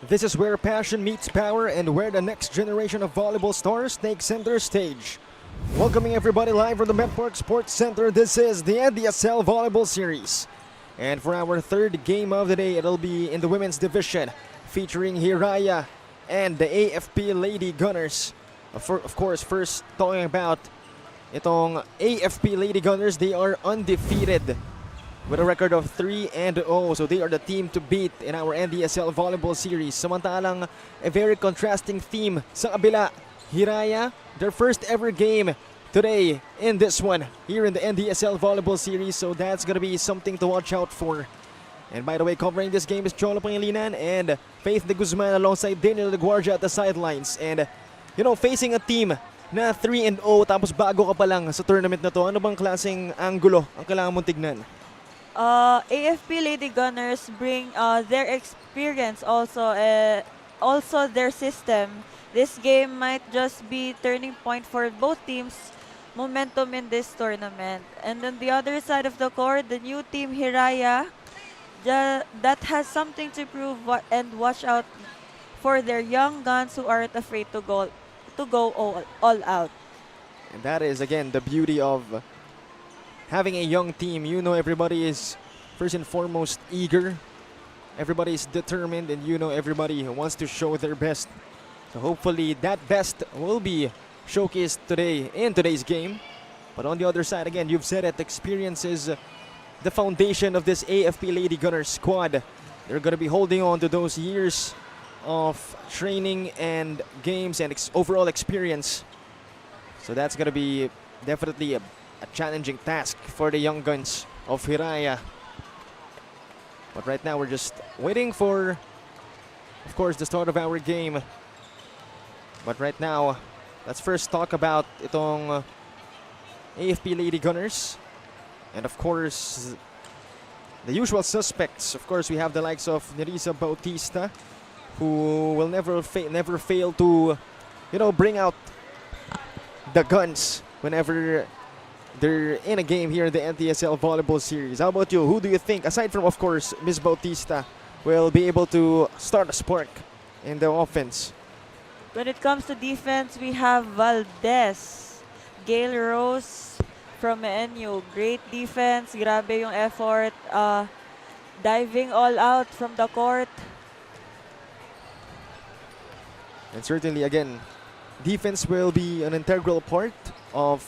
This is where passion meets power and where the next generation of volleyball stars take center stage. Welcoming everybody live from the Medpark Sports Center, this is the NDSL Volleyball Series. And for our third game of the day, it'll be in the women's division, featuring HIRAYA and the AFP Lady Gunners. Of course, first talking about itong AFP Lady Gunners, they are undefeated with a record of 3-0, so they are the team to beat in our NDSL Volleyball Series. Samantalang a very contrasting theme sa kabila, HIRAYA, their first ever game today in this one here in the NDSL Volleyball Series, so that's gonna be something to watch out for. And by the way, covering this game is Cholo Pangilinan and Faith de Guzman alongside Daniel de Guardia at the sidelines. And you know, facing a team na 3-0 tapos bago ka pa lang sa tournament na to, ano bang klaseng anggulo ang kailangan mong tignan? AFP Lady Gunners bring their experience also their system. This game might just be turning point for both teams' momentum in this tournament. And on the other side of the court, the new team HIRAYA that has something to prove and watch out for their young guns who aren't afraid to go all out. And that is again the beauty of having a young team. You know, everybody is first and foremost eager. Everybody is determined, and you know everybody wants to show their best. So hopefully that best will be showcased today in today's game. But on the other side, again, you've said it, experience is the foundation of this AFP Lady Gunners squad. They're going to be holding on to those years of training and games and overall experience. So that's going to be definitely a challenging task for the young guns of HIRAYA. But right now we're just waiting for, of course, the start of our game. But right now, let's first talk about itong AFP Lady Gunners. And of course, the usual suspects. Of course, we have the likes of Nerissa Bautista, who will never fail to, you know, bring out the guns whenever they're in a game here in the NDSL Volleyball Series. How about you? Who do you think, aside from, of course, Ms. Bautista, will be able to start a spark in the offense? When it comes to defense, we have Valdez, Gail Rose from NU. Great defense, grabe yung effort, diving all out from the court. And certainly, again, defense will be an integral part of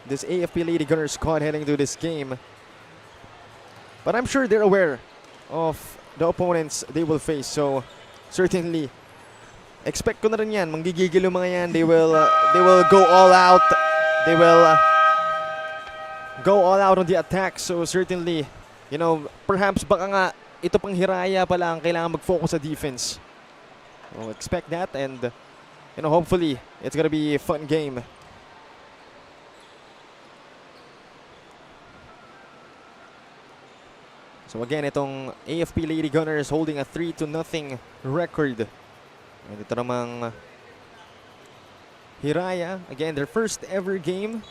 this AFP Lady Gunners squad heading to this game. But I'm sure they're aware of the opponents they will face. So certainly, expect ko na rin yan. Manggigigil yung mga yan. They will go all out. They will go all out on the attack. So certainly, you know, perhaps baka nga ito pang HIRAYA pa lang kailangan mag-focus sa defense. So expect that, and you know, hopefully it's gonna be a fun game. So again, itong AFP Lady Gunners holding a 3-0 record. And ito namang HIRAYA, again, their first ever game.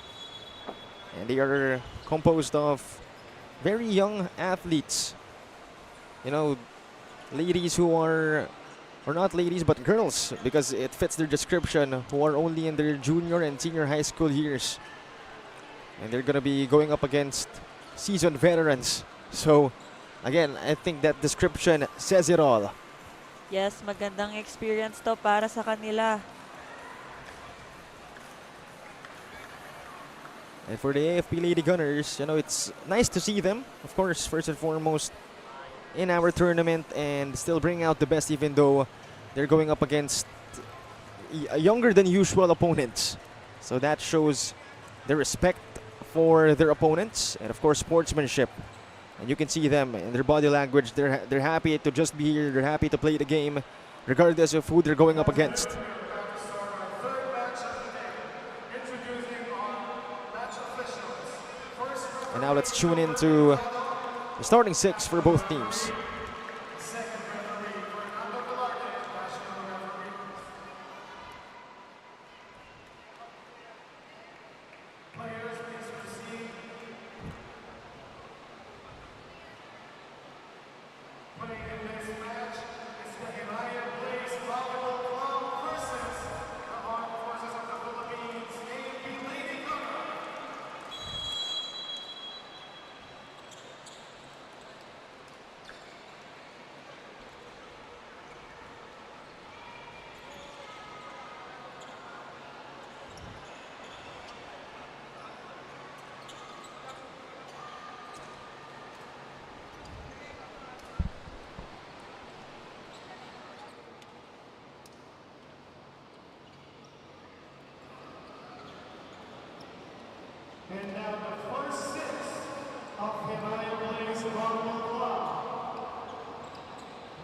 And they are composed of very young athletes. You know, ladies who are, or not ladies, but girls, because it fits their description, who are only in their junior and senior high school years. And they're gonna be going up against seasoned veterans. So, again, I think that description says it all. Yes, magandang experience to para sa kanila. And for the AFP Lady Gunners, you know, it's nice to see them, of course, first and foremost, in our tournament and still bring out the best, even though they're going up against younger than usual opponents. So that shows the respect for their opponents and, of course, sportsmanship. And you can see them in their body language. They're happy to just be here. They're happy to play the game, regardless of who they're going up against. And now let's tune into the starting six for both teams. And now the first six of HIRAYA Blaze Volleyball Club.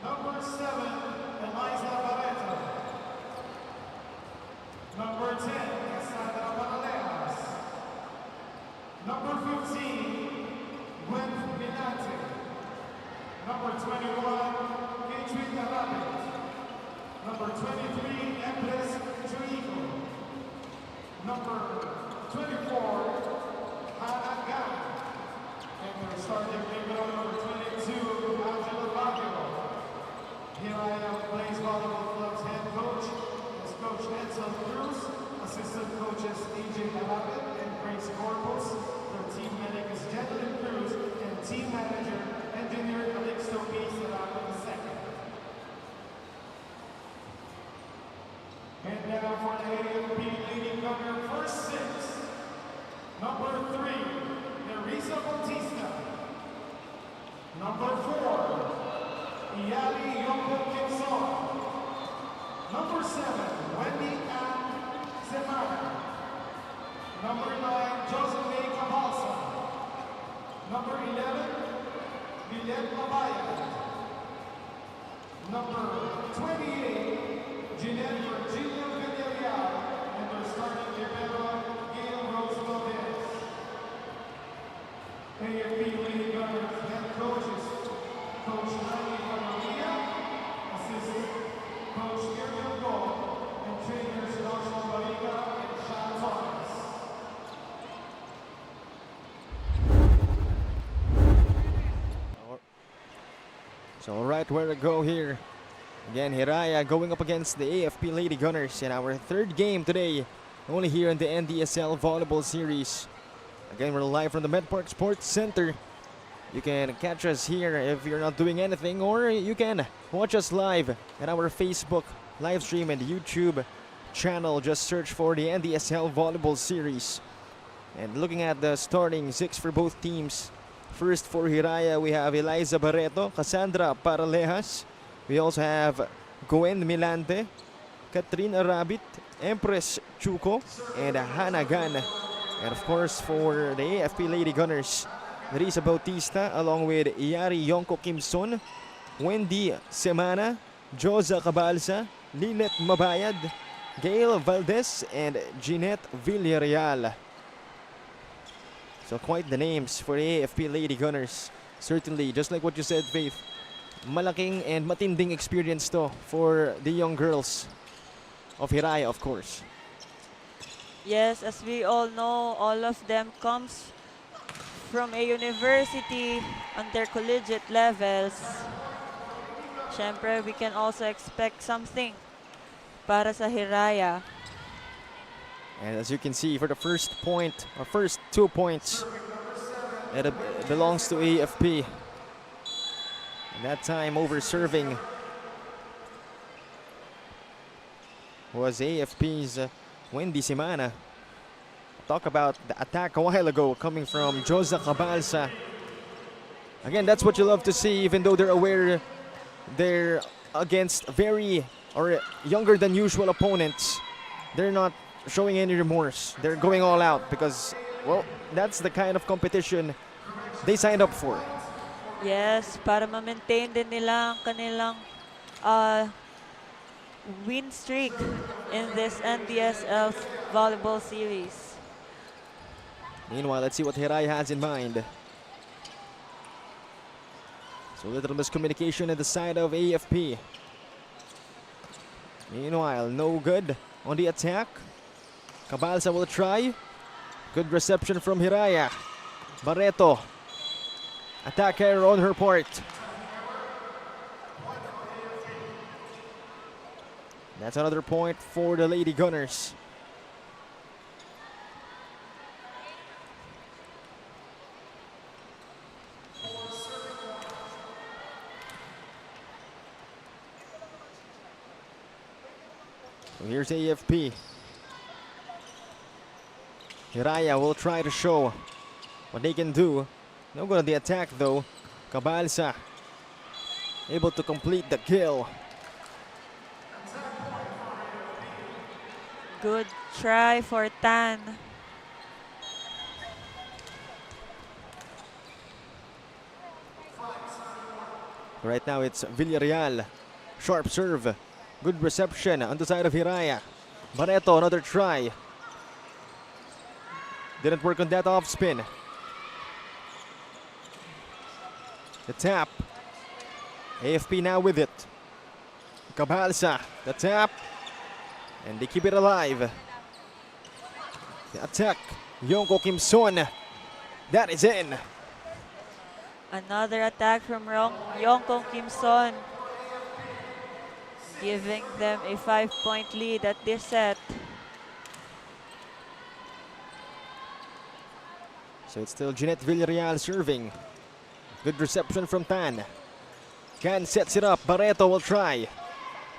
Number 7, Eliza Barreto. Number 10, Cassandra Paralejas. Number 15, Gwen Minante. Number 21, Katrina Rabbit. Number 23, Empress Chuico. Number 24, Hannah Gan. And our starting libero, number 22, Angela Baggio. HIRAYA Blaze Volleyball Club's head coach is Coach Edsel Cruz, assistant coaches AJ Arabit and Grace Corpus. Their team medic is Jetlyn Cruz, and team manager, engineer Calixto P. Serrano II. And now for the AFP leading gunner, first six. Number 3, Nerissa Bautista. Number 4, Iyali Yoko Kimson. Number 7, Wendy Ann Semana. Number 9, Josephine Cabalsa. Number 11, Villet Mabaya. Number 28, Jeanette Virginia Villarreal. And their starting libero, Gail Rose Lopez. AFP leading gunners, head coaches, Coach Randy Maria, assistant Coach Miriam Gold, and trainers Joshua Bariga and Sean Torres. So right where to go here. Again, HIRAYA going up against the AFP Lady Gunners in our third game today, only here in the NDSL Volleyball Series. Again, we're live from the MedPark Sports Center. You can catch us here if you're not doing anything, or you can watch us live at our Facebook live stream and YouTube channel. Just search for the NDSL Volleyball Series. And looking at the starting six for both teams. First for HIRAYA, we have Eliza Barreto, Cassandra Paralejas. We also have Gwen Milante, Katrina Rabbit, Empress Chuco, and Hannah Gan. And of course for the AFP Lady Gunners, Nerissa Bautista along with Iyari Yonko Kimson, Wendy Semana, Josa Cabalsa, Lilet Mabayad, Gail Valdez, and Jeanette Villarreal. So quite the names for the AFP Lady Gunners. Certainly, just like what you said, Faith, malaking and matinding experience to for the young girls of HIRAYA, of course. Yes, as we all know, all of them comes from a university on their collegiate levels. Syempre, we can also expect something para sa HIRAYA. And as you can see, for the first point, or first 2 points, it belongs to AFP. And that time over serving was AFP's Wendy Semana. Talk about the attack a while ago coming from Josa Cabalsa. Again, that's what you love to see, even though they're aware they're against very or younger than usual opponents. They're not showing any remorse. They're going all out because, well, that's the kind of competition they signed up for. Yes, para ma-maintain din nila ang kanilang win streak in this NDSL volleyball series. Meanwhile, let's see what HIRAYA has in mind. So little miscommunication at the side of AFP. Meanwhile, no good on the attack. Cabalsa will try. Good reception from HIRAYA. Barreto. Attack error on her part. That's another point for the Lady Gunners. So here's AFP. HIRAYA will try to show what they can do. No good on the attack though. Cabalsa able to complete the kill. Good try for Tan. Right now it's Villarreal. Sharp serve. Good reception on the side of Hiraya. Barreto, another try. Didn't work on that off spin. The tap. AFP now with it. Cabalsa, the tap. And they keep it alive. The attack. Yonko Kimson. That is in. Another attack from Yongkong Kimson, giving them a 5-point lead at this set. So it's still Jeanette Villarreal serving. Good reception from Tan. Can sets it up. Barreto will try.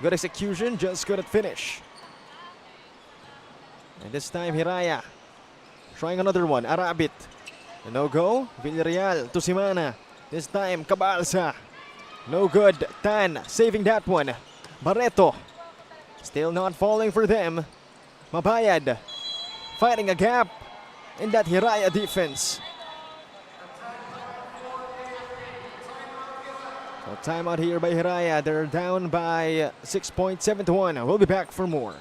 Good execution, just couldn't finish. And this time Hiraya trying another one. Arabit. No go. Villarreal to Simana. This time Cabalsa. No good. Tan saving that one. Barreto still not falling for them. Mabayad finding a gap in that Hiraya defense. So timeout here by Hiraya. They're down by 6 points, 7-1. We'll be back for more.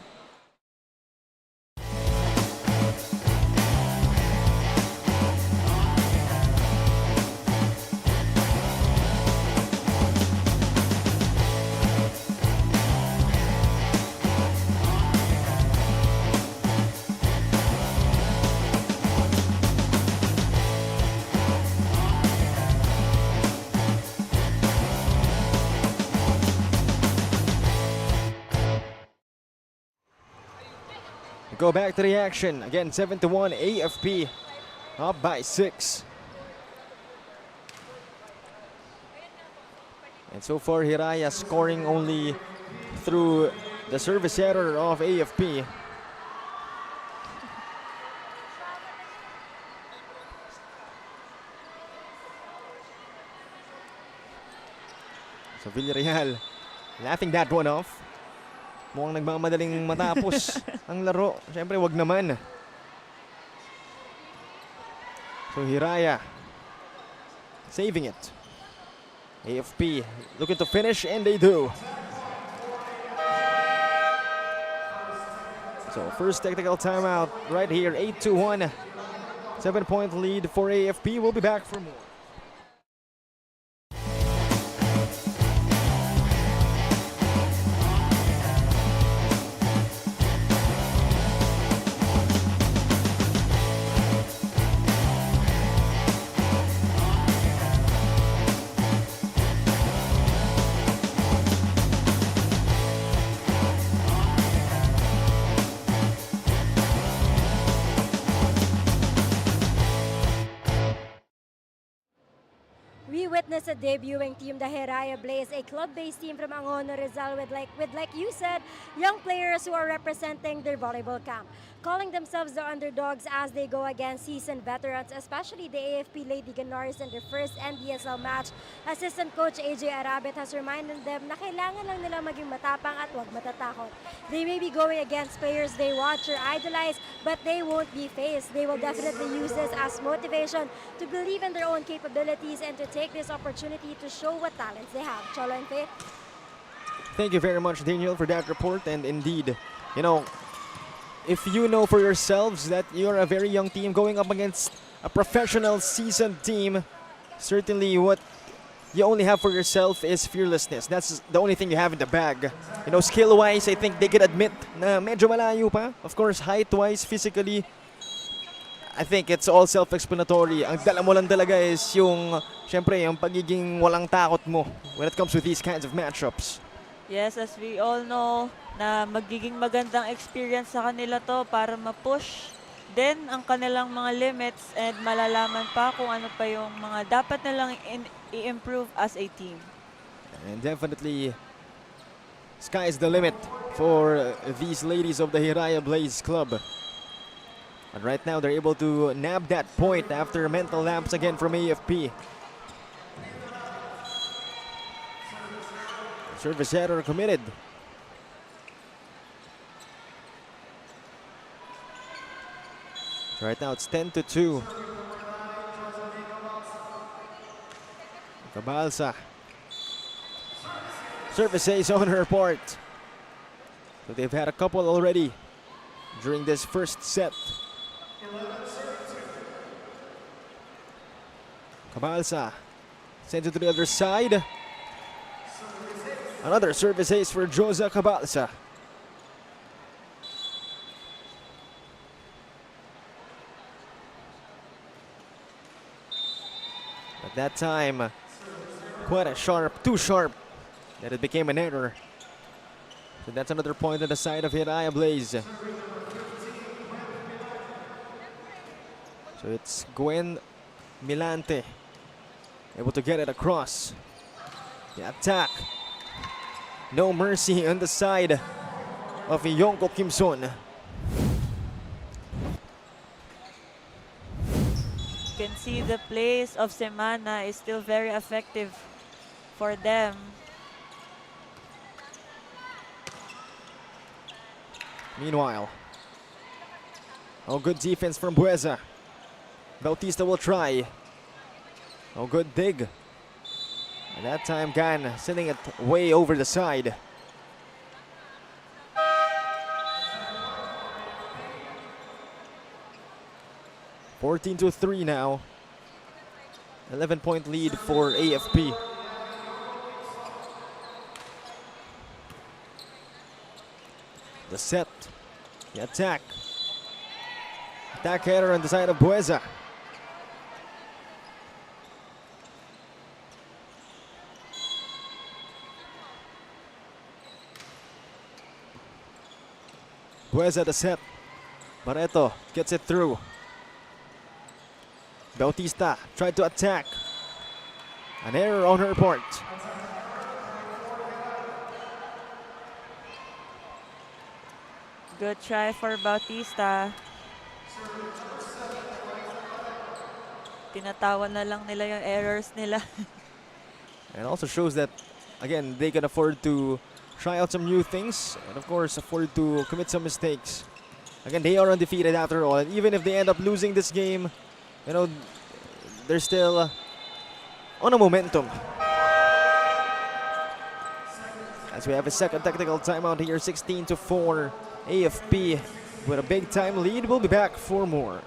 Go back to the action. Again, 7-1. AFP up by 6. And so far, Hiraya scoring only through the service error of AFP. So Villarreal laughing that one off. Mukhang nagmamadaling matapos ang laro. Siyempre, wag naman. So Hiraya saving it. AFP looking to finish, and they do. So first technical timeout right here, 8-1. 7-point lead for AFP. We'll be back for more. We witnessed a debuting team, the Hiraya Blaze, a club-based team from Angono, Rizal, with like you said, young players who are representing their volleyball camp, calling themselves the underdogs as they go against seasoned veterans, especially the AFP Lady Gunners in their first NDSL match. Assistant coach AJ Arabit has reminded them na kailangan lang nila maging matapang at huwag matatakot. They may be going against players they watch or idolize, but they won't be phased. They will definitely use this as motivation to believe in their own capabilities and to take this opportunity to show what talents they have. Cholo and Faith. Thank you very much, Daniel, for that report. And indeed, you know, if you know for yourselves that you're a very young team going up against a professional seasoned team, certainly what you only have for yourself is fearlessness. That's the only thing you have in the bag. You know, skill-wise, I think they could admit na medyo malayo pa. Of course, height-wise, physically, I think it's all self-explanatory. Ang dala mo lang talaga is yung, syempre, yung pagiging walang takot mo when it comes to these kinds of matchups. Yes, as we all know, na magiging magandang experience sa kanila to para ma-push din ang kanilang mga limits and malalaman pa kung ano pa yung mga dapat nilang i-improve as a team. And definitely, sky's the limit for these ladies of the Hiraya Blaze Club. But right now, they're able to nab that point after mental lapse again from AFP. Service error committed. Right now, it's 10-2. Cabalsa Service ace on her part. So they've had a couple already during this first set. Cabalsa sends it to the other side. Another service ace for Josa Cabalsa. At that time, quite a sharp, too sharp, that it became an error. So that's another point on the side of HIRAYA Blaze. So it's Gwen Milante able to get it across. The attack. No mercy on the side of Yongko Kimson. You can see the plays of Semana is still very effective for them. Meanwhile, oh, good defense from Bueza. Bautista will try. Oh, good dig. And that time, Gan sending it way over the side. (14-3) now. 11-point lead for AFP. The set, the attack. Attack header on the side of Bueza. Bueza the set. Barreto gets it through. Bautista tried to attack. An error on her part. Good try for Bautista. Tinatawa na lang nila yung errors nila. And it also shows that, again, they can afford to try out some new things and, of course, afford to commit some mistakes. Again, they are undefeated after all. And even if they end up losing this game, you know, they're still on a momentum. As we have a second technical timeout here, 16-4. AFP with a big time lead. We'll be back for more.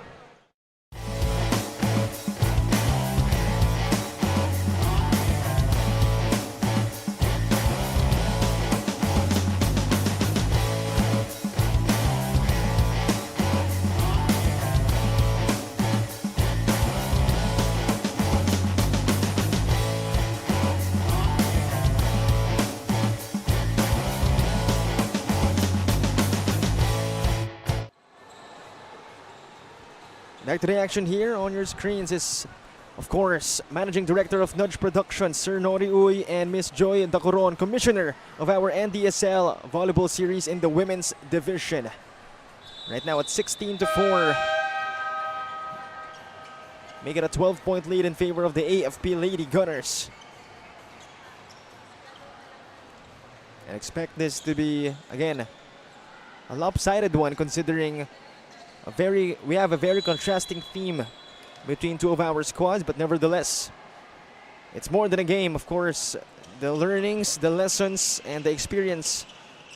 Back to the action here on your screens is, of course, Managing Director of Nudge Productions, Sir Nori Uy, and Miss Joy Dacoron, Commissioner of our NDSL Volleyball Series in the Women's Division. Right now it's 16-4. Make it a 12-point lead in favor of the AFP Lady Gunners. I expect this to be, again, a lopsided one considering we have a very contrasting theme between two of our squads, but nevertheless, it's more than a game. Of course, the learnings, the lessons, and the experience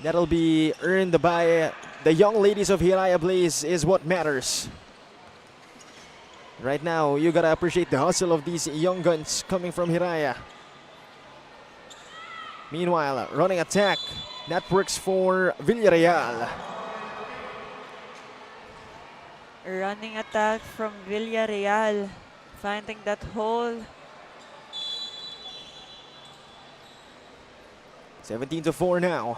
that'll be earned by the young ladies of HIRAYA Blaze is what matters. Right now, you gotta appreciate the hustle of these young guns coming from HIRAYA. Meanwhile, running attack. That works for Villarreal. Running attack from Villarreal, finding that hole. 17-4 now.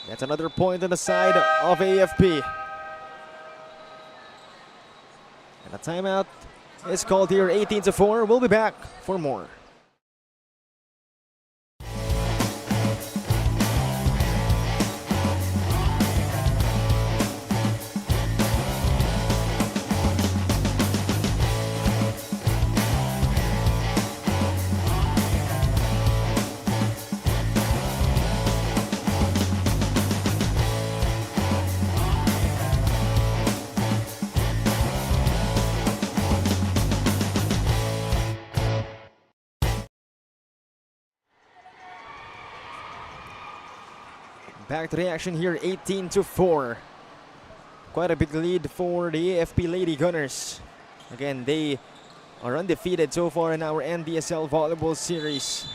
That's another point on the side of AFP. And a timeout is called here, 18-4. We'll be back for more. Back to the action here, 18-4. Quite a big lead for the AFP Lady Gunners. Again, they are undefeated so far in our NDSL volleyball series.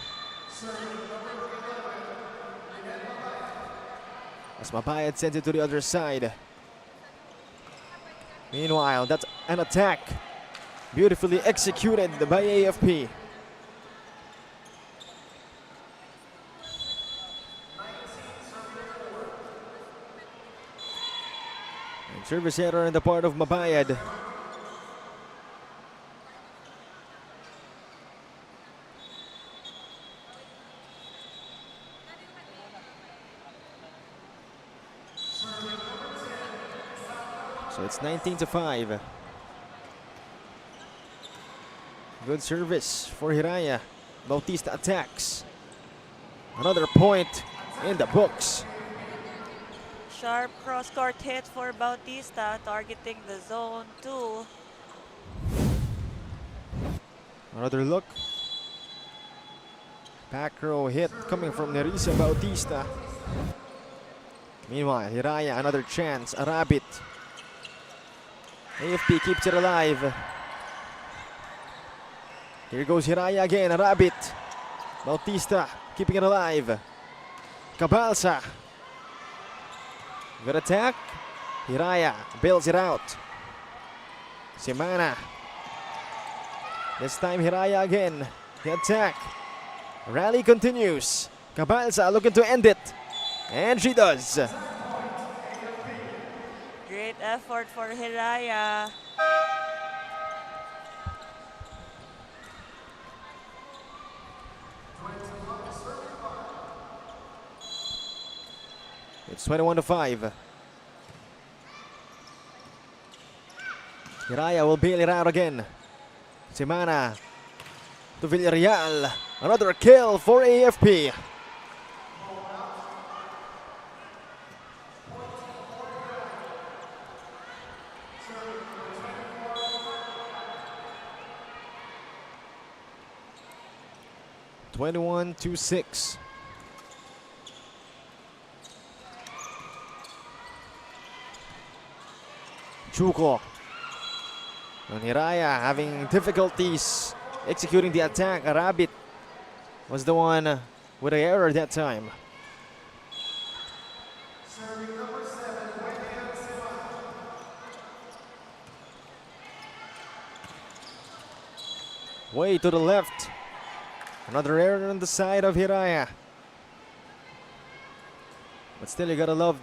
As Mabayad sends it to the other side. Meanwhile, that's an attack beautifully executed by AFP. And service error on the part of Mabayad. So it's 19-5. Good service for Hiraya. Bautista attacks. Another point in the books. Sharp cross-court hit for Bautista, targeting the zone 2. Another look. Back row hit coming from Nerissa Bautista. Meanwhile, Hiraya, another chance. A rabbit. AFP keeps it alive. Here goes Hiraya again, a rabbit. Bautista keeping it alive. Cabalsa. Good attack. Hiraya bails it out. Semana. This time Hiraya again. The attack. Rally continues. Cabalsa looking to end it. And she does. Great effort for Hiraya. It's 21-5. Hiraya will bail it out again. Semana to Villarreal. Another kill for AFP. (21-6). Chuko. And Hiraya having difficulties executing the attack. Rabbit was the one with an error that time. Way to the left. Another error on the side of Hiraya. But still, you gotta love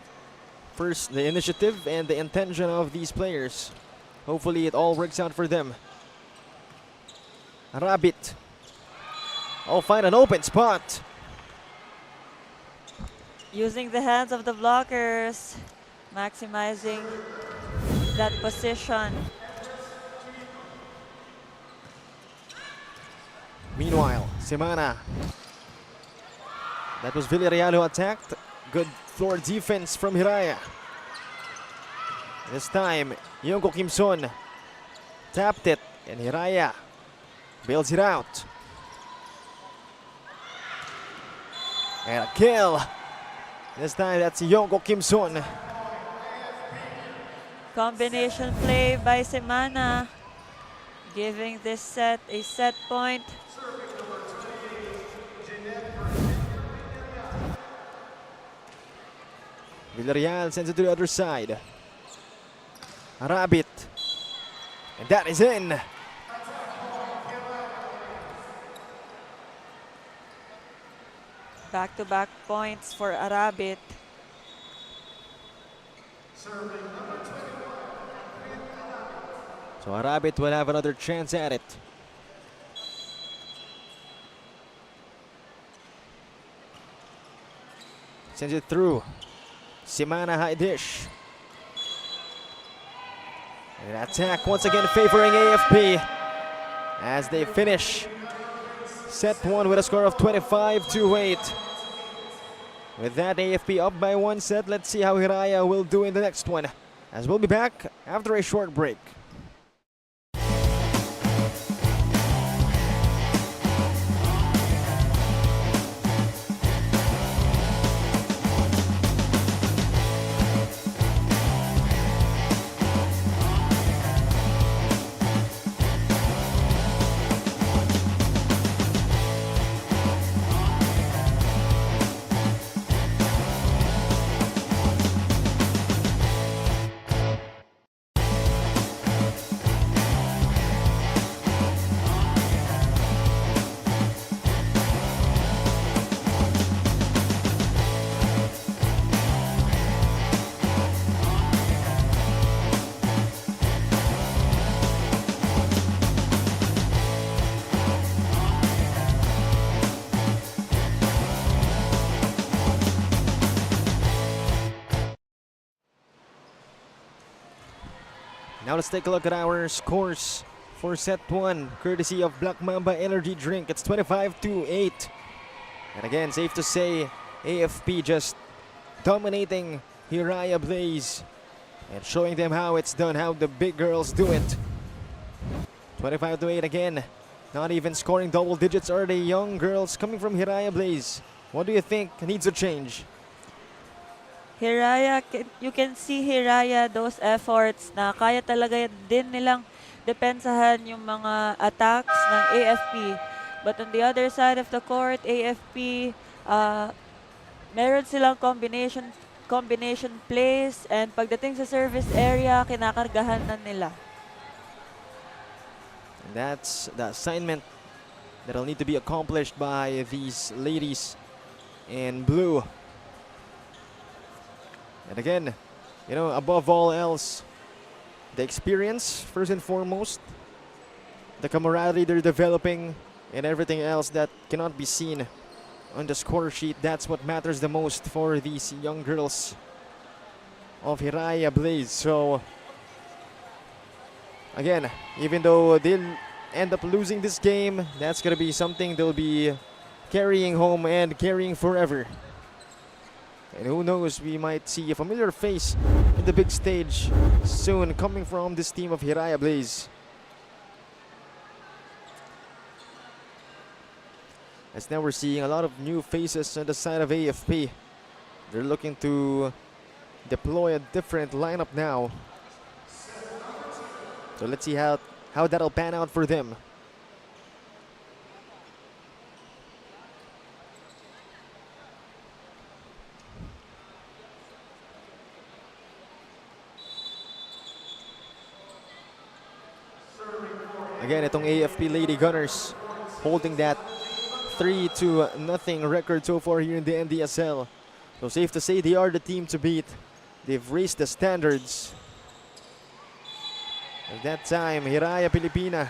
first the initiative and the intention of these players. Hopefully it all works out for them. Rabbit. Oh, find an open spot. Using the hands of the blockers, maximizing that position. Meanwhile, Semana. That was Villarreal who attacked. Good floor defense from Hiraya. This time, Yonko Kimson tapped it, and Hiraya bails it out. And a kill. This time, that's Yonko Kimson. Combination play by Semana, giving this set a set point. Villarreal sends it to the other side. A rabbit. And that is in. Back-to-back points for Arabit. So a rabbit will have another chance at it. Sends it through. Semana high dish. An attack once again favoring AFP as they finish set one with a score of 25-8. With that, AFP up by one set. Let's see how Hiraya will do in the next one, as we'll be back after a short break. Now let's take a look at our scores for set 1, courtesy of Black Mamba Energy Drink. It's 25-8. And again, safe to say, AFP just dominating Hiraya Blaze and showing them how it's done, how the big girls do it. 25-8 again. Not even scoring double digits are the young girls coming from Hiraya Blaze. What do you think needs a change? Hiraya, you can see Hiraya, those efforts na kaya talaga din nilang depensahan yung mga attacks ng AFP. But on the other side of the court, AFP, meron silang combination plays, and pagdating sa service area, kinakargahan na nila. And that's the assignment that'll need to be accomplished by these ladies in blue. And again, you know, above all else, the experience, first and foremost, the camaraderie they're developing, and everything else that cannot be seen on the score sheet. That's what matters the most for these young girls of Hiraya Blaze. So, again, even though they'll end up losing this game, that's going to be something they'll be carrying home and carrying forever. And who knows, we might see a familiar face in the big stage soon coming from this team of Hiraya Blaze. As now we're seeing a lot of new faces on the side of AFP. They're looking to deploy a different lineup now. So let's see how that'll pan out for them. Again, itong AFP Lady Gunners holding that 3-0 record so far here in the NDSL. So safe to say they are the team to beat. They've raised the standards. At that time, Hiraya Pilipina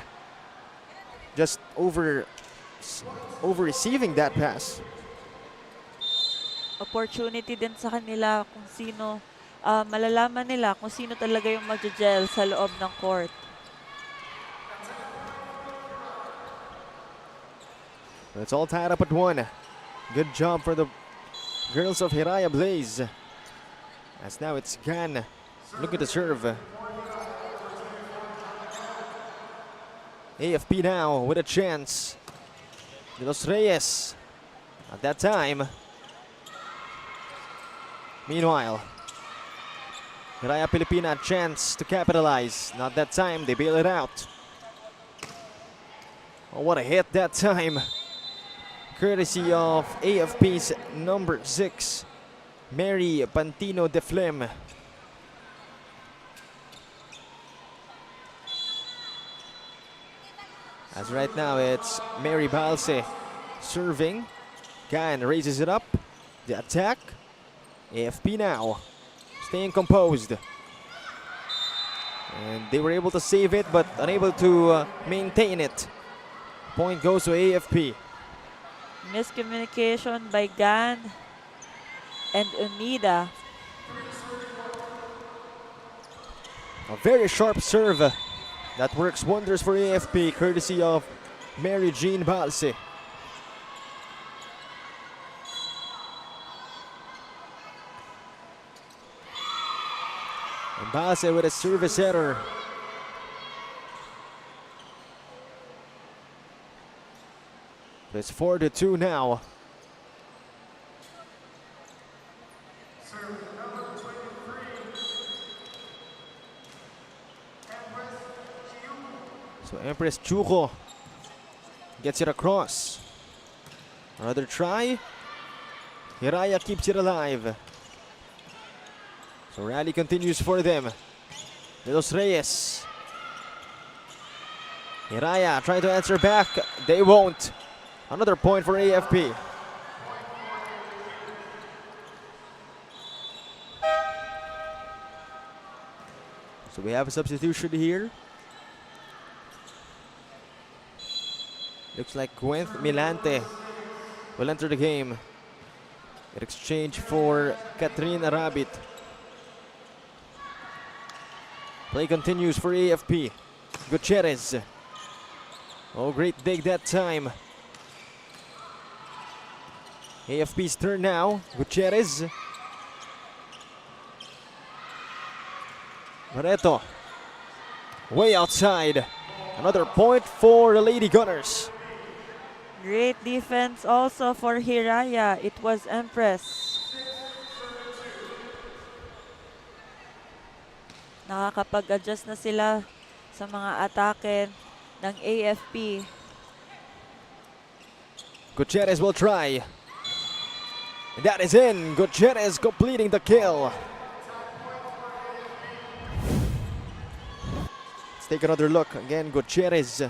just over receiving that pass. Opportunity din sa kanila kung sino, malalaman nila kung sino talaga yung mag-gel sa loob ng court. It's all tied up at 1. Good job for the girls of Hiraya Blaze. As now it's Gan. Look at the serve. AFP now with a chance. De Los Reyes at that time. Meanwhile, Hiraya Pilipina a chance to capitalize. Not that time, they bail it out. Oh, what a hit that time. Courtesy of AFP's number 6, Mary Pantino de Flem. As right now it's Mary Balse serving. Gan raises it up. The attack. AFP now staying composed. And they were able to save it but unable to maintain it. Point goes to AFP. Miscommunication by Gan and Unida. A very sharp serve that works wonders for AFP, courtesy of Mary Jean Balse. And Balse with a service error. It's 4-2 now. So Empress Chuko gets it across. Another try. Hiraya keeps it alive. So rally continues for them. De Los Reyes. Hiraya trying to answer back. They won't. Another point for AFP. So we have a substitution here. Looks like Gwen Milante will enter the game in exchange for Catherine Arabit. Play continues for AFP. Gutierrez. Oh, great dig that time. AFP's turn now. Gutierrez. Barreto. Way outside. Another point for the Lady Gunners. Great defense also for Hiraya. It was Empress. Nakakapag-adjust na sila sa mga atake ng AFP. Gutierrez will try. And that is in. Gutierrez completing the kill. Let's take another look. Again, Gutierrez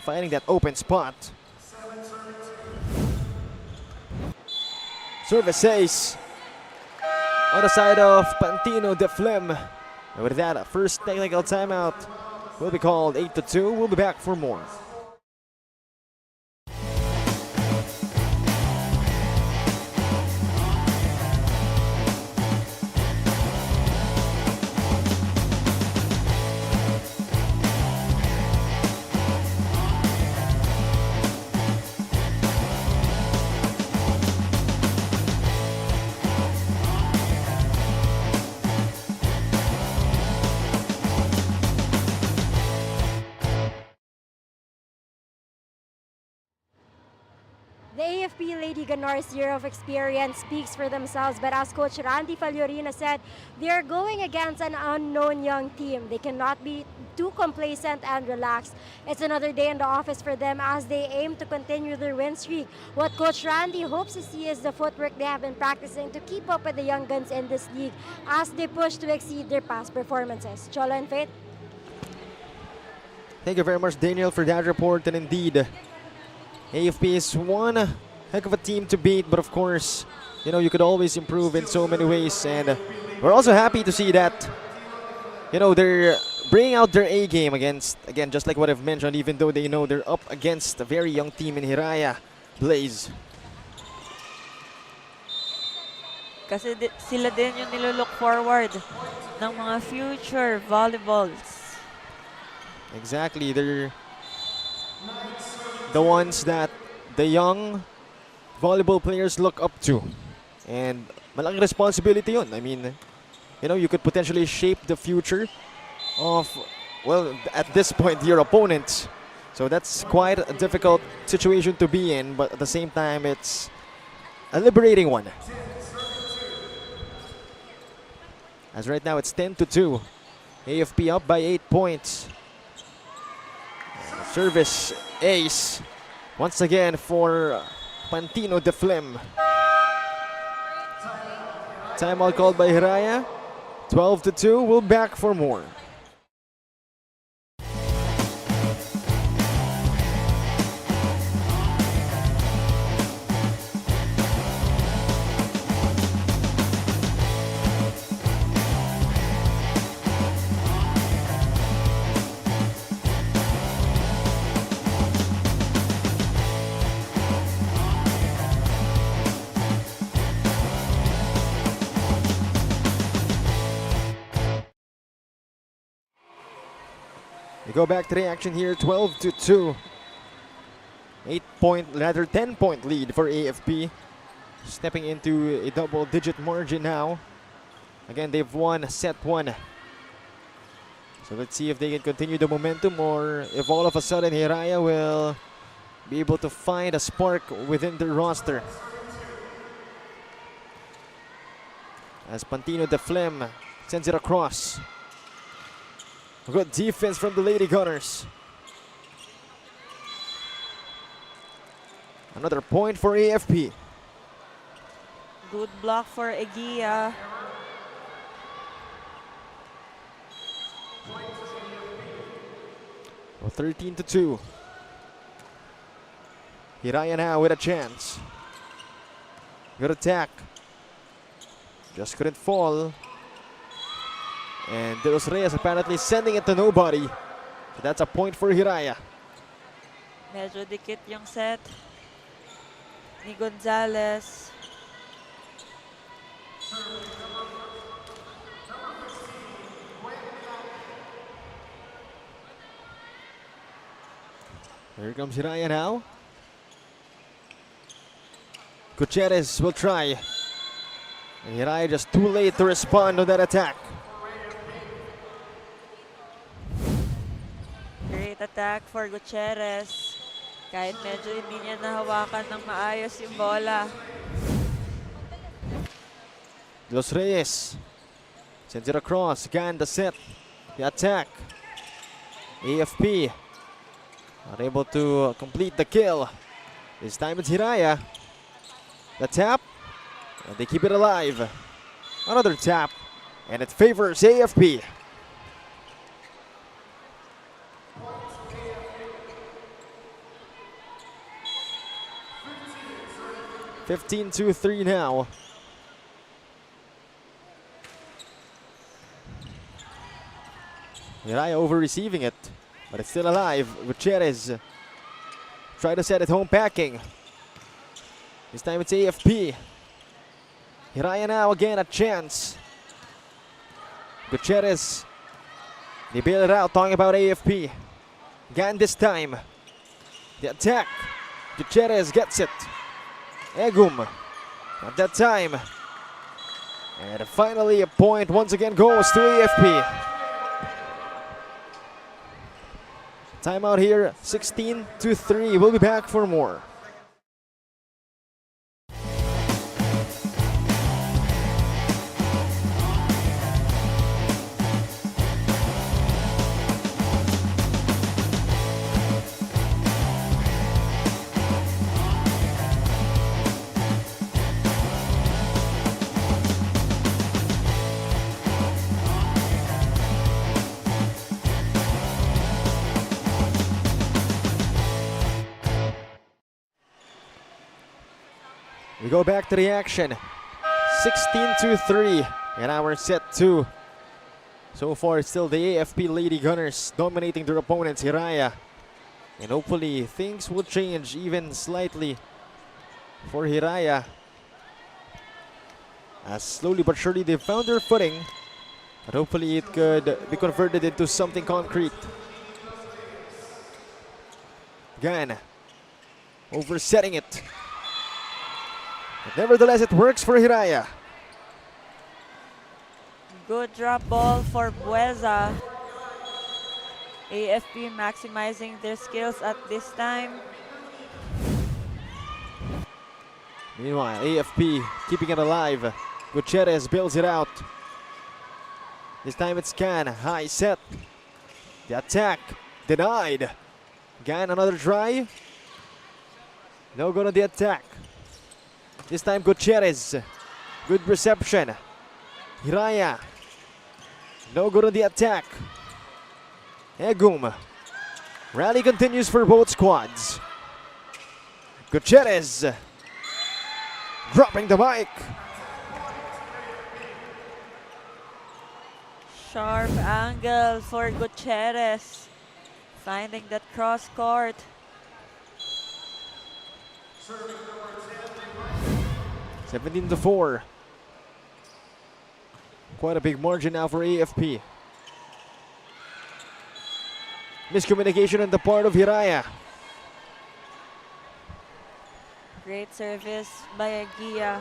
finding that open spot. Service ace on the side of Pantino de Flem. And with that, first technical timeout will be called 8-2. We'll be back for more. The AFP Lady Gunners' year of experience speaks for themselves, but as Coach Randy Fagliorina said, they are going against an unknown young team. They cannot be too complacent and relaxed. It's another day in the office for them as they aim to continue their win streak. What Coach Randy hopes to see is the footwork they have been practicing to keep up with the young guns in this league as they push to exceed their past performances. Chola and Faith. Thank you very much, Daniel, for that report. And indeed, AFP is one heck of a team to beat, but of course, you know, you could always improve in so many ways. And we're also happy to see that, you know, they're bringing out their A game against, again, just like what I've mentioned, even though they know they're up against a very young team in Hiraya, Blaze. Kasi sila din yung nilook forward ng mga future volleyballs. Exactly, they're the ones that the young volleyball players look up to. And malaking responsibility yun. I mean, you know, you could potentially shape the future of, well, at this point, your opponents. So that's quite a difficult situation to be in, but at the same time, it's a liberating one. As right now, it's 10-2. AFP up by 8 points. Service ace once again for Pantino de Flem. Timeout called by Hiraya. 12-2. We'll back for more. We go back to the action here, 12-2. 10-point lead for AFP. Stepping into a double-digit margin now. Again, they've won set 1. So let's see if they can continue the momentum or if all of a sudden Hiraya will be able to find a spark within their roster. As Pantino de Flem sends it across. Good defense from the Lady Gunners. Another point for AFP. Good block for Egia. Well, 13-2. Hiraya now with a chance. Good attack. Just couldn't fall. And De Los Reyes apparently sending it to nobody. So that's a point for Hiraya. Medyo dikit yung set ni Gonzalez. Here comes Hiraya now. Gutierrez will try. And Hiraya just too late to respond to that attack. Great attack for Gutierrez. Kahit medyo hindi niya nahawakan ng maayos yung bola. Los Reyes sends it across. Again, the set. The attack. AFP unable to complete the kill. This time it's Hiraya. The tap. And they keep it alive. Another tap. And it favors AFP. (15-3) now. Hiraya over receiving it, but it's still alive. Gutierrez try to set it home packing. This time it's AFP. Hiraya now again a chance. Gutierrez, they bail it out, talking about AFP. Again this time. The attack. Gutierrez gets it. Egum, at that time. And finally a point once again goes to AFP. Timeout here, 16-3. We'll be back for more. We go back to the action. 16-3 in our set 2. So far, it's still the AFP Lady Gunners dominating their opponents, Hiraya. And hopefully, things will change even slightly for Hiraya. As slowly but surely they've found their footing. But hopefully it could be converted into something concrete. Again, oversetting it. But nevertheless, it works for Hiraya. Good drop ball for Bueza. AFP maximizing their skills at this time. Meanwhile, AFP keeping it alive. Gutierrez builds it out. This time it's Can. High set. The attack denied. Gan another try. No good on the attack. This time Gutierrez. Good reception. Hiraya. No good on the attack. Egum. Rally continues for both squads. Gutierrez. Dropping the mic. Sharp angle for Gutierrez. Finding that cross court. Serving number 10, 17-4. Quite a big margin now for AFP. Miscommunication on the part of Hiraya. Great service by Agia.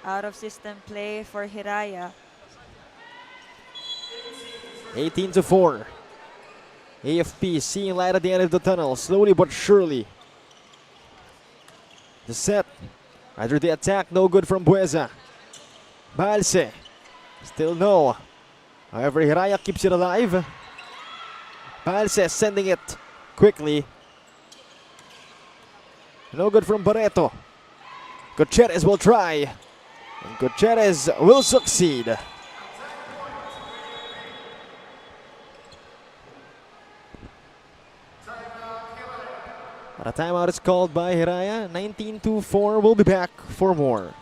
Out of system play for Hiraya. 18-4. AFP seeing light at the end of the tunnel, slowly but surely. The set, either the attack, no good from Bueza. Balse, still no. However, Hiraya keeps it alive. Balse sending it quickly. No good from Barreto. Gutierrez will try. And Gutierrez will succeed. But a timeout is called by Hiraya. 19-4. We'll be back for more.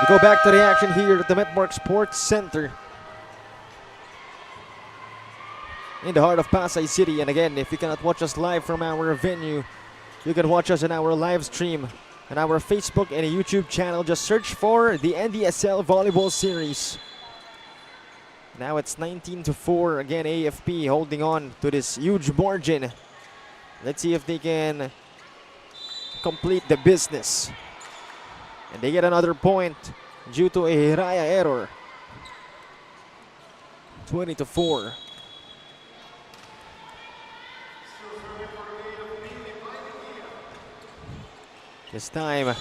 We go back to the action here at the Metmark Sports Center in the heart of Pasay City. And again, if you cannot watch us live from our venue, you can watch us on our live stream on our Facebook and YouTube channel. Just search for the NDSL Volleyball Series. Now it's 19-4. Again, AFP holding on to this huge margin. Let's see if they can complete the business. And they get another point due to a HIRAYA error. 20-4. This time,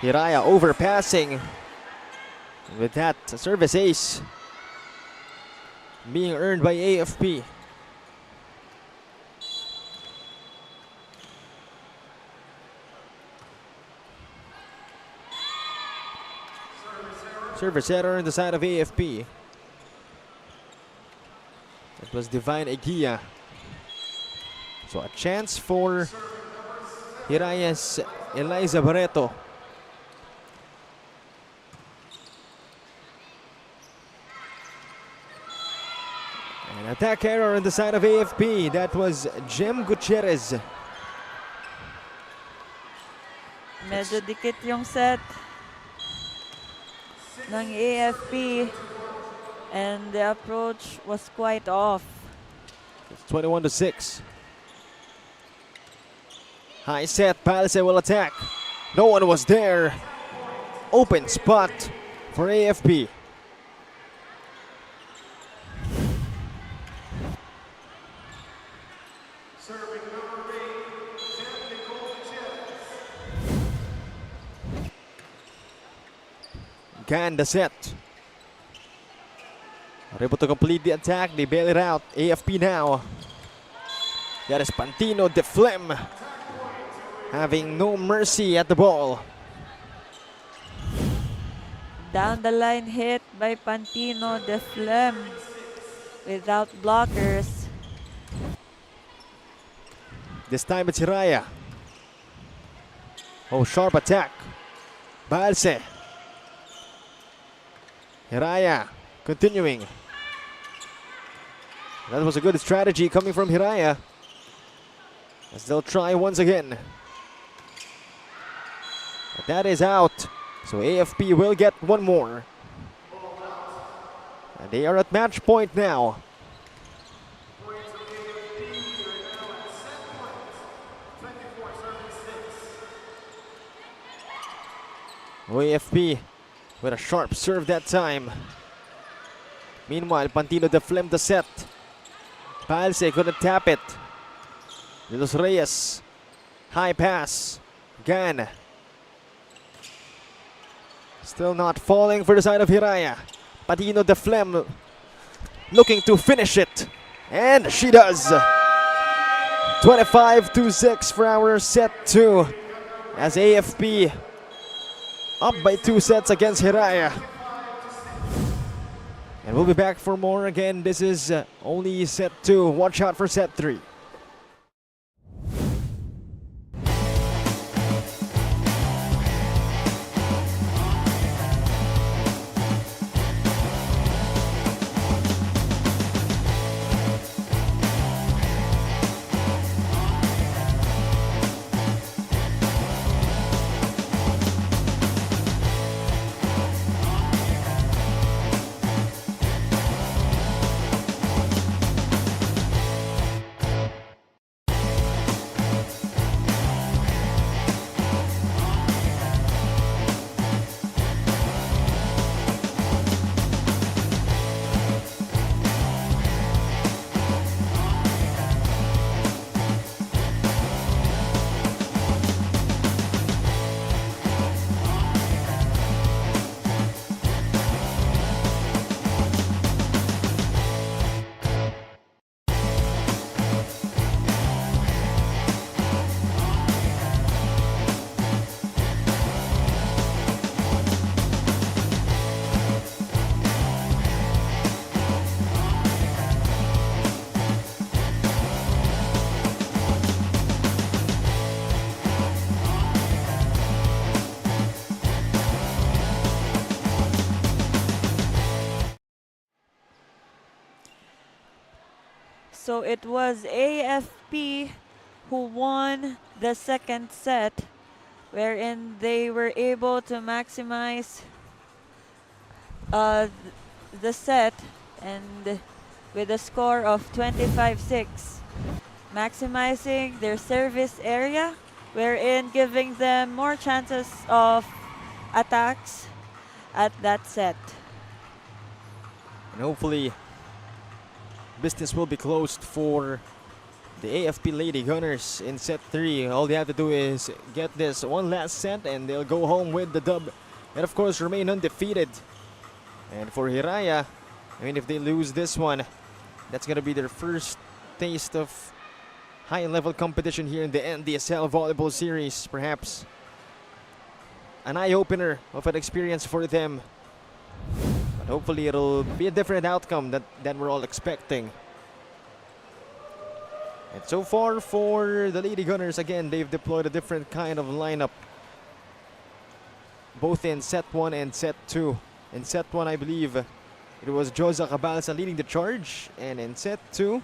HIRAYA overpassing. With that service ace being earned by AFP. Service error on the side of AFP. It was Divine Eguia. So a chance for HIRAYA's Eliza Barreto. An attack error on the side of AFP. That was Jem Gutierrez. Medyo dikit yung set ng AFP and the approach was quite off. It's 21-6. High set, Palse will attack. No one was there. Open spot for AFP. Gan the set. Are able to complete the attack. They bail it out. AFP now. That is Pantino de Flem having no mercy at the ball. Down the line hit by Pantino de Flem without blockers. This time it's HIRAYA. Oh, sharp attack. Balse. HIRAYA continuing. That was a good strategy coming from HIRAYA, as they'll try once again. But that is out, so AFP will get one more. And they are at match point now. AFP with a sharp serve that time. Meanwhile, Pantino de Flem the set. Palse couldn't tap it. De Los Reyes. High pass. Gan. Still not falling for the side of HIRAYA. Pantino de Flem looking to finish it. And she does. 25-6 for our set 2. As AFP up by 2 sets against HIRAYA. And we'll be back for more. Again, this is only set 2. Watch out for set 3. So it was AFP who won the second set, wherein they were able to maximize the set and with a score of 25-6, maximizing their service area, wherein giving them more chances of attacks at that set. And hopefully, business will be closed for the AFP Lady Gunners in set 3. All they have to do is get this one last set and they'll go home with the dub. And of course, remain undefeated. And for Hiraya, I mean, if they lose this one, that's going to be their first taste of high-level competition here in the NDSL Volleyball Series. Perhaps an eye-opener of an experience for them. But hopefully it'll be a different outcome than we're all expecting. And so far for the Lady Gunners, again, they've deployed a different kind of lineup, both in set 1 and set 2. In set 1, I believe it was Josa Cabalsa leading the charge, and in set 2,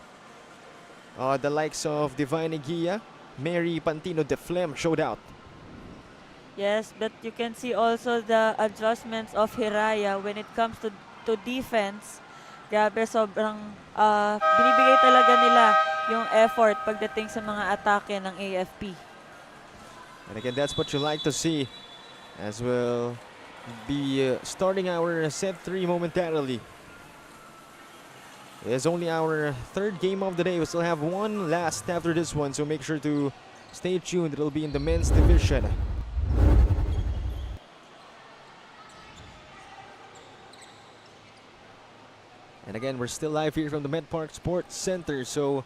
the likes of Divine Eguia, Mary Pantino de Flem showed out. Yes, but you can see also the adjustments of Hiraya when it comes to defense. Grabe, sobrang binibigay talaga nila yung effort pagdating sa mga atake ng AFP. And again, that's what you like to see, as we'll be starting our set 3 momentarily. It's only our third game of the day. We still have one last after this one, so make sure to stay tuned. It'll be in the men's division. And again, we're still live here from the Met Park Sports Center, so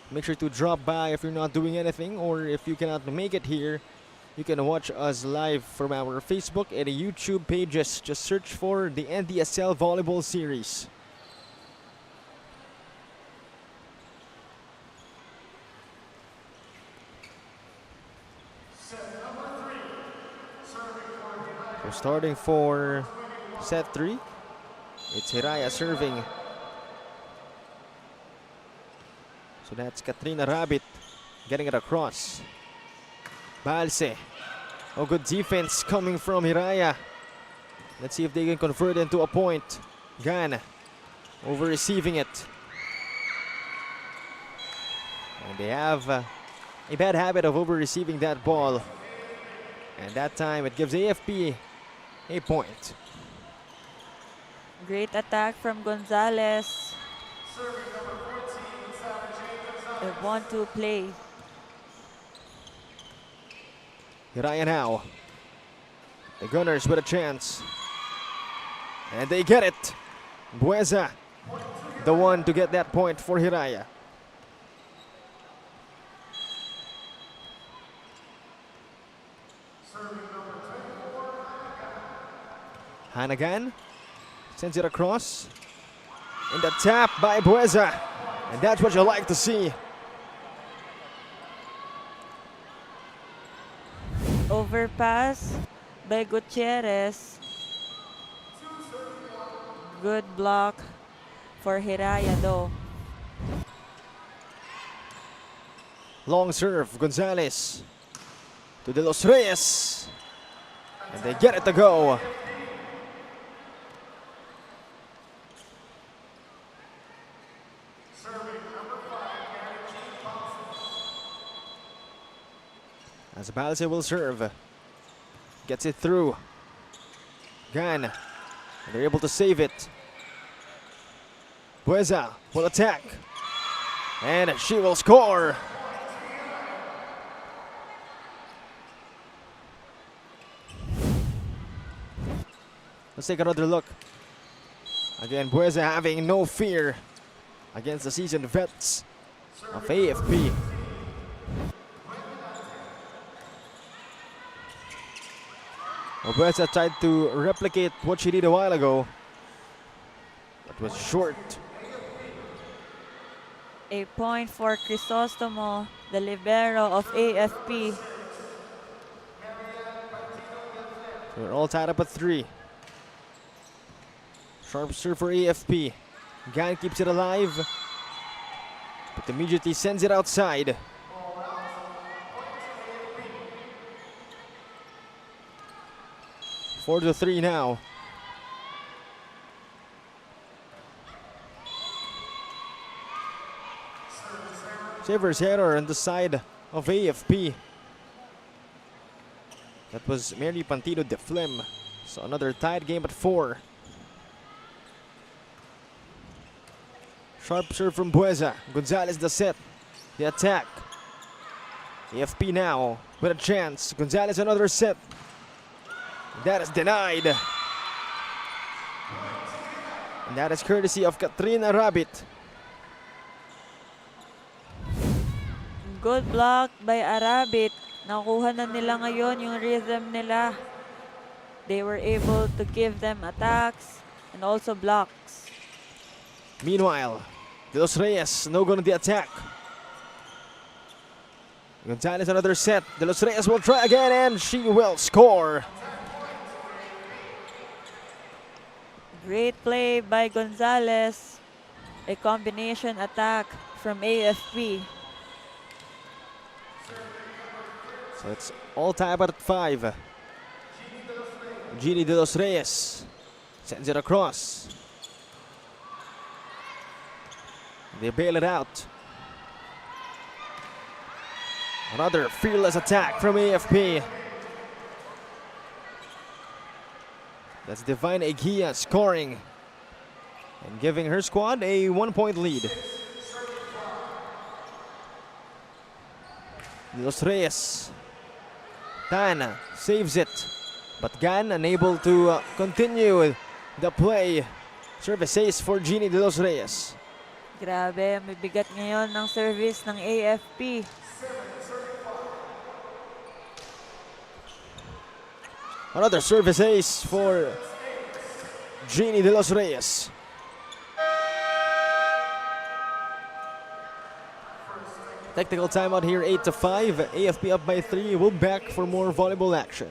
make sure to drop by if you're not doing anything, or if you cannot make it here, you can watch us live from our Facebook and YouTube pages. Just search for the NDSL Volleyball Series. So starting for set 3, it's Hiraya serving. So that's Katrina Rabbit getting it across. Balse. Oh, good defense coming from Hiraya. Let's see if they can convert into a point. Gan over receiving it. And they have a bad habit of over receiving that ball. And that time it gives AFP a point. Great attack from Gonzalez. They want to play. Hiraya now. The Gunners with a chance. And they get it. Bueza, the one to get that point for Hiraya. Hanagan sends it across. In the tap by Bueza. And that's what you like to see. Overpass by Gutierrez. Good block for Hiraya though. Long serve, Gonzalez to De Los Reyes. And they get it to go. As Balse will serve. Gets it through. Gan. They're able to save it. Bueza will attack. And she will score. Let's take another look. Again, Bueza having no fear against the seasoned vets of AFP. Bueza tried to replicate what she did a while ago. It was short. A point for Crisostomo, the libero of AFP. So we're all tied up at 3. Sharp serve for AFP. Gan keeps it alive. But immediately sends it outside. Four to 3 now. Reverse error on the side of AFP. That was merely Pantido de Flem. So another tied game at 4. Sharp serve from Bueza. Gonzalez the set. The attack. AFP now with a chance. Gonzalez another set. That is denied. And that is courtesy of Katrina Rabbit. Good block by Arabit. Nakuha na nila ngayon yung rhythm nila. They were able to give them attacks and also blocks. Meanwhile, De Los Reyes no good on the attack. Gonzalez another set. De Los Reyes will try again and she will score. Great play by Gonzalez. A combination attack from AFP. So it's all tied at 5. Gini De Los Reyes sends it across. They bail it out. Another fearless attack from AFP. That's Divine Eguia scoring and giving her squad a 1-point lead. De Los Reyes. Tan saves it, but Gan unable to continue the play. Service ace for Gini De Los Reyes. Grabe, may bigat ngayon ng service ng AFP. Another service ace for Gini De Los Reyes. Technical timeout here, 8-5. AFP up by 3. We'll back for more volleyball action.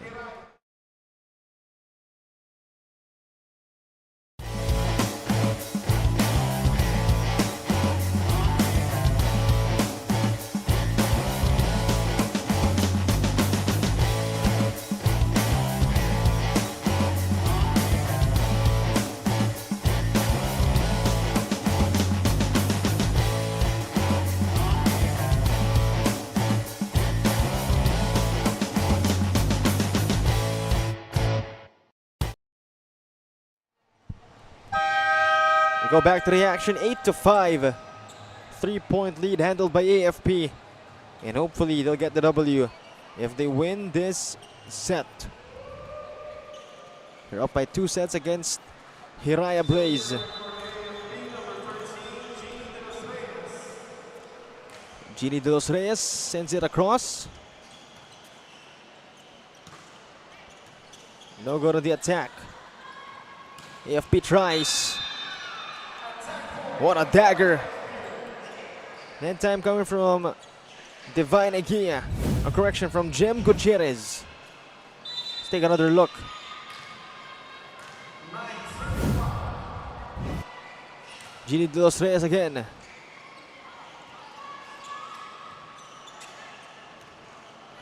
We go back to the action, 8-5. 3-point lead handled by AFP. And hopefully they'll get the W if they win this set. They're up by 2 sets against Hiraya Blaze. Gini De Los Reyes sends it across. No go to the attack. AFP tries. What a dagger. That time coming from Divine Eguia. A correction from Jem Gutierrez. Let's take another look. Gini De Los Reyes again.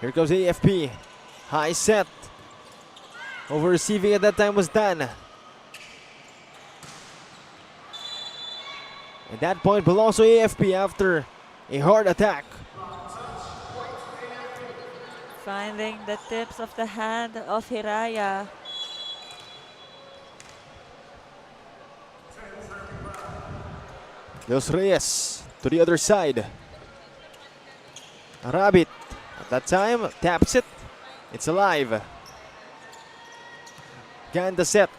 Here comes AFP. High set. Over receiving at that time was Dan. And that point belongs to AFP after a hard attack. Finding the tips of the hand of Hiraya. Los Reyes to the other side. Rabbit at that time taps it. It's alive. Gan the set.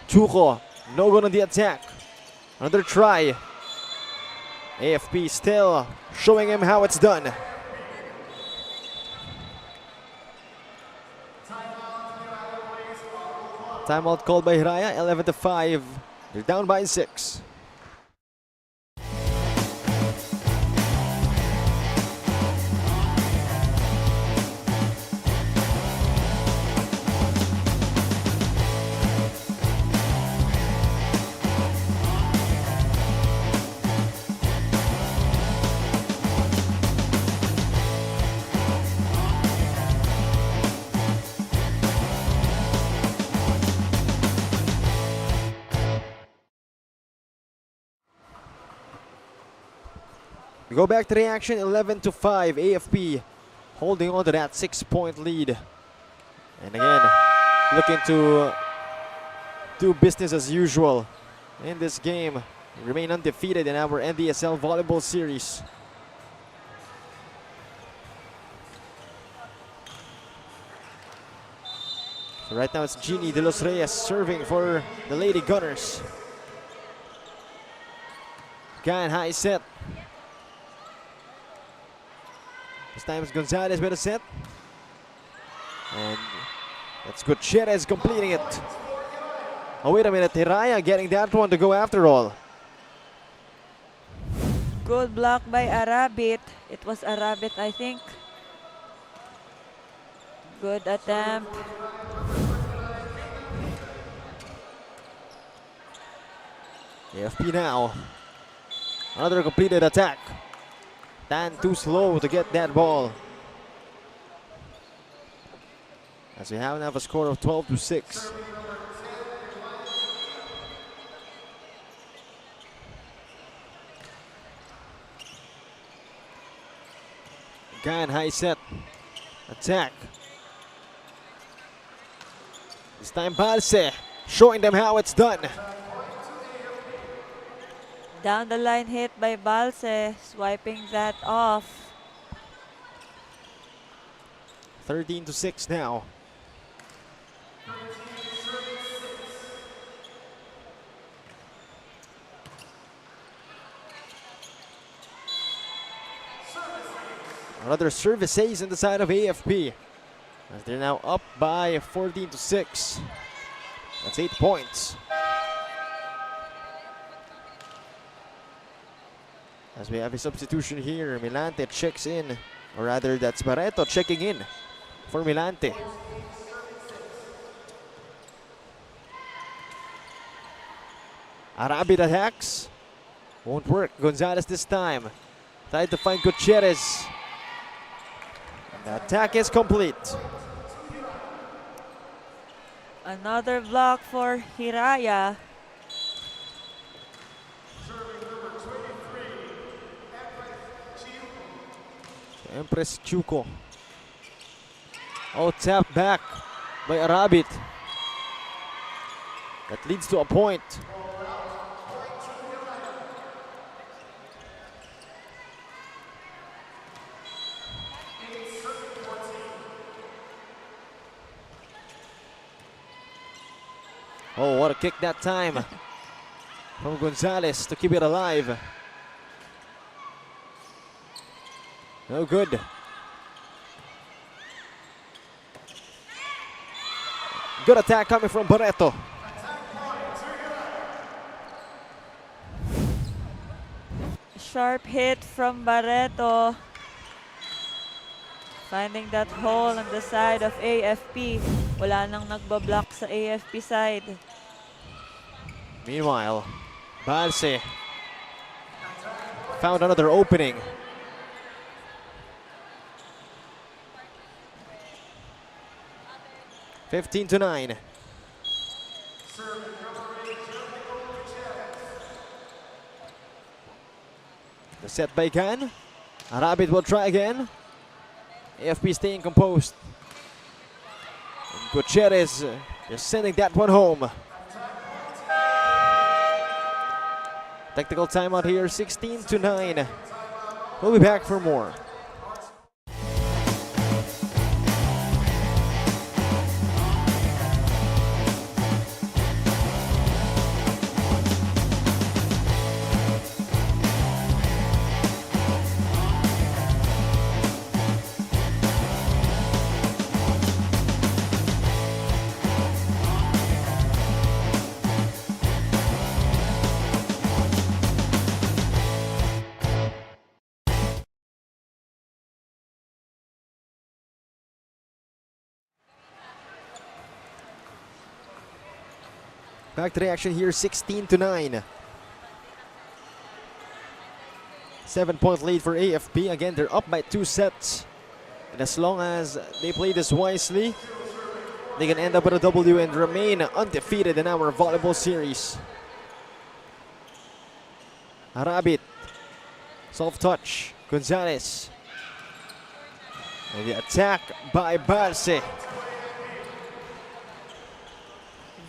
Chuko, no good on the attack. Another try. AFP still showing him how it's done. Timeout called by Hiraya, 11-5. They're down by 6. We go back to the action, 11-5. AFP holding on to that 6-point lead. And again, looking to do business as usual in this game. We remain undefeated in our NDSL volleyball series. So right now it's Jeannie De Los Reyes serving for the Lady Gunners. Again, high set. This time it's Gonzalez with a set. And that's Gutierrez completing it. Oh, wait a minute. HIRAYA getting that one to go after all. Good block by Arabit. It was Arabit, I think. Good attempt. AFP now. Another completed attack. Dan too slow to get that ball. As we now have a score of 12-6. Again, high set. Attack. This time Balse showing them how it's done. Down the line hit by Balse, swiping that off. 13-6 now. Another service ace on the side of AFP. As they're now up by 14-6. That's 8 points. As we have a substitution here, Milante checks in. Or rather, that's Barreto checking in for Milante. Arabit attacks. Won't work. Gonzalez this time. Tried to find Gutierrez. The attack is complete. Another block for HIRAYA. Empress Chuko. Oh, tapped back by Arabit. That leads to a point. Oh, what a kick that time from Gonzalez to keep it alive. No good. Good attack coming from Barreto. Sharp hit from Barreto. Finding that hole on the side of AFP. Wala nang nagbablock sa AFP side. Meanwhile, Balse found another opening. (15 to 9). The set by Gan. Arabit will try again. AFP staying composed. And Gutierrez just sending that one home. Technical timeout here, 16 to 9. We'll be back for more. Back to the action here, 16 to 9. 7-point lead for AFP. Again, they're up by 2 sets. And as long as they play this wisely, they can end up with a W and remain undefeated in our volleyball series. Arabit Soft touch, Gonzalez. And the attack by Balse.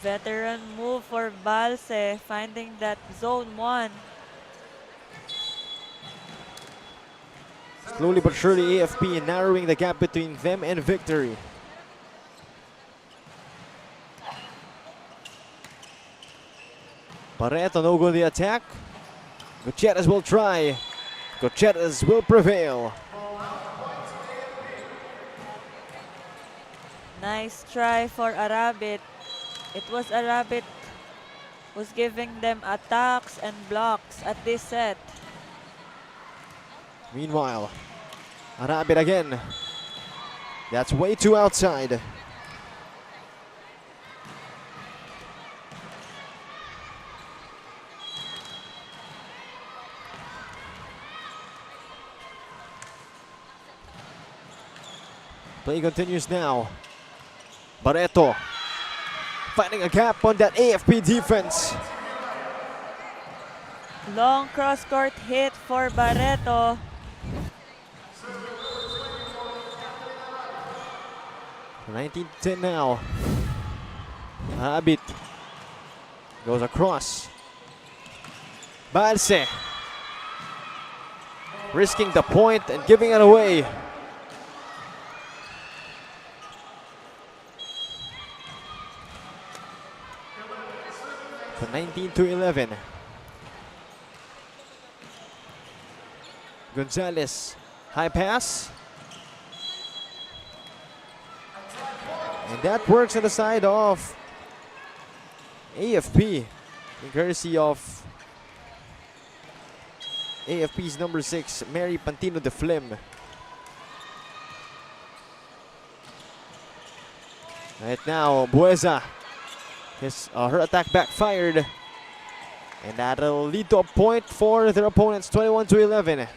Veteran move for Balse, finding that zone 1. Slowly but surely, AFP narrowing the gap between them and victory. Barreto no go the attack. Gutierrez will try. Gutierrez will prevail. Nice try for Arabit. It was Arabit who's giving them attacks and blocks at this set. Meanwhile, Arabit again. That's way too outside. Play continues now. Barreto finding a gap on that AFP defense. Long cross-court hit for Barreto. 19-10 now. Habit goes across. Balse risking the point and giving it away. So 19-11. Gonzalez, high pass. And that works on the side of AFP, in courtesy of AFP's number 6, Mary Pantino de Flim. Right now, Bueza, her attack backfired. And that'll lead to a point for their opponents, 21-11.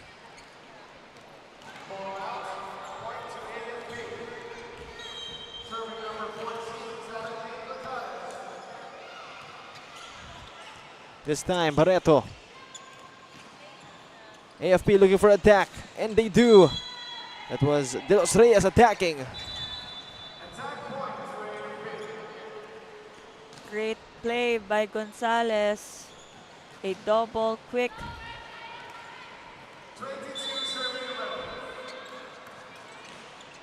This time, Barreto. AFP looking for attack, and they do. That was De Los Reyes attacking. Great play by Gonzalez. A double quick.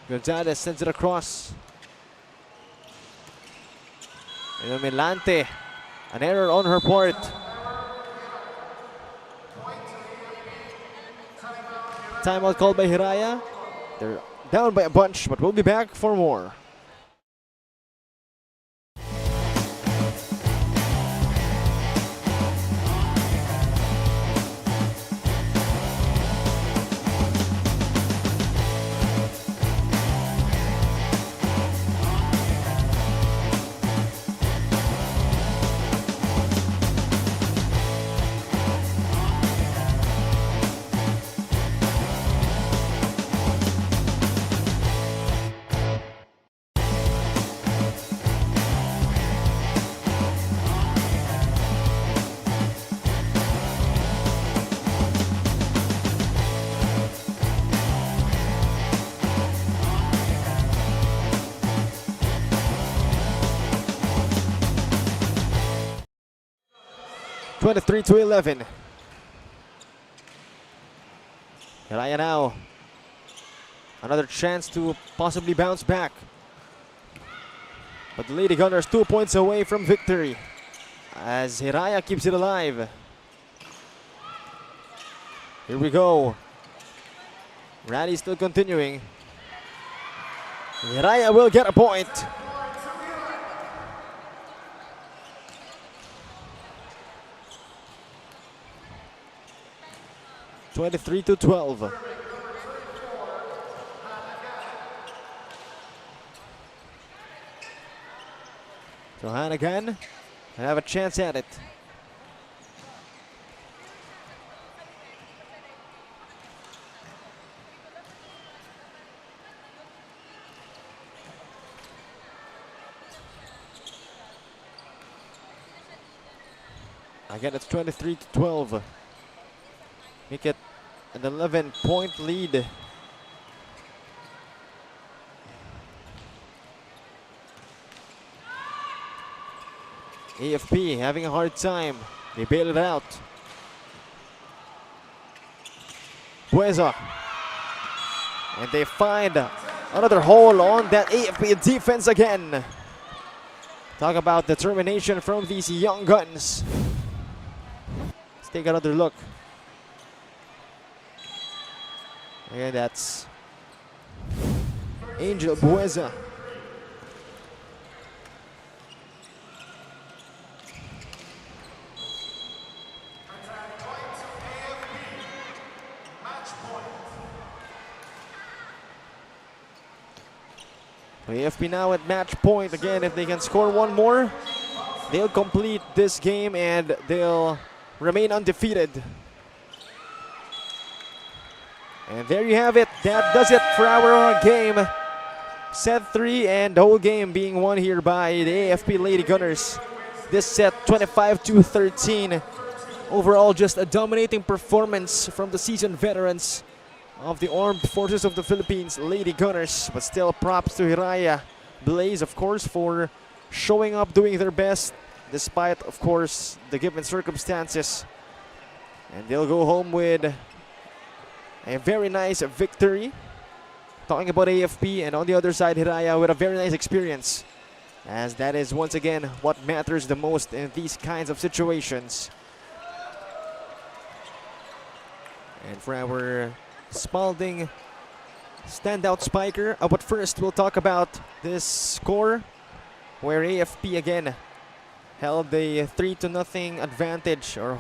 Gonzalez sends it across. And Milante, an error on her part. Timeout called by Hiraya. They're down by a bunch, but we'll be back for more. To 11. Hiraya now. Another chance to possibly bounce back. But the Lady Gunners 2 points away from victory as Hiraya keeps it alive. Here we go. Rally still continuing. Hiraya will get a point. (23 to 12). So Hannigan have a chance at it. Again, it's 23 to 12. Make it an 11-point lead. AFP having a hard time. They bail it out. Bueza. And they find another hole on that AFP defense again. Talk about determination from these young guns. Let's take another look. And that's Angel Bueza. AFP now at match point. Again, if they can score one more, they'll complete this game and they'll remain undefeated. And there you have it. That does it for our game. Set 3 and the whole game being won here by the AFP Lady Gunners. This set 25-13. Overall, just a dominating performance from the seasoned veterans of the Armed Forces of the Philippines Lady Gunners. But still, props to HIRAYA Blaze, of course, for showing up, doing their best, despite, of course, the given circumstances. And they'll go home with a very nice victory. Talking about AFP, and on the other side, HIRAYA with a very nice experience, as that is once again what matters the most in these kinds of situations. And for our Spalding standout spiker, but first we'll talk about this score, where AFP again held a 3-0 advantage, or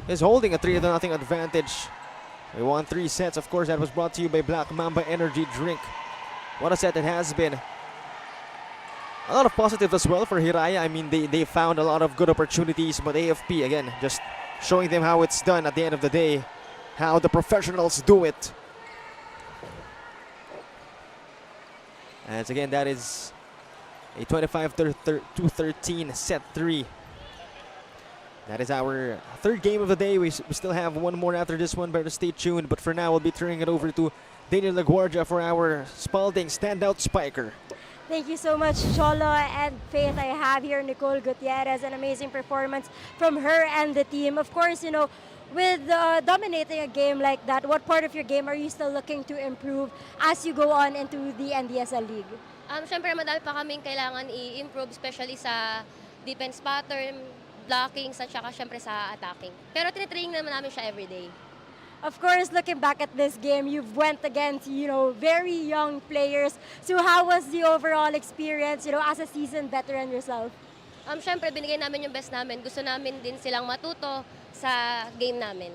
is holding a 3-0 advantage. We won 3 sets. Of course, that was brought to you by Black Mamba Energy Drink. What a set it has been. A lot of positives as well for HIRAYA. I mean, they found a lot of good opportunities, but AFP, again, just showing them how it's done at the end of the day, how the professionals do it. As again, that is a 25-13 set 3. That is our third game of the day. We still have one more after this one, better stay tuned. But for now, we'll be turning it over to Daniel LaGuardia for our Spalding standout spiker. Thank you so much, Cholo and Faith. I have here Nicole Gutierrez, an amazing performance from her and the team. Of course, you know, with dominating a game like that, what part of your game are you still looking to improve as you go on into the NDSL League? Siyempre, madami pa kaming kailangan i-improve, especially sa defense pattern, blockings, at saka siyempre sa attacking. Pero tinitraining naman namin siya everyday. Of course, looking back at this game, you've went against, you know, very young players. So how was the overall experience, you know, as a seasoned veteran yourself? Siyempre, binigay namin yung best namin. Gusto namin din silang matuto sa game namin.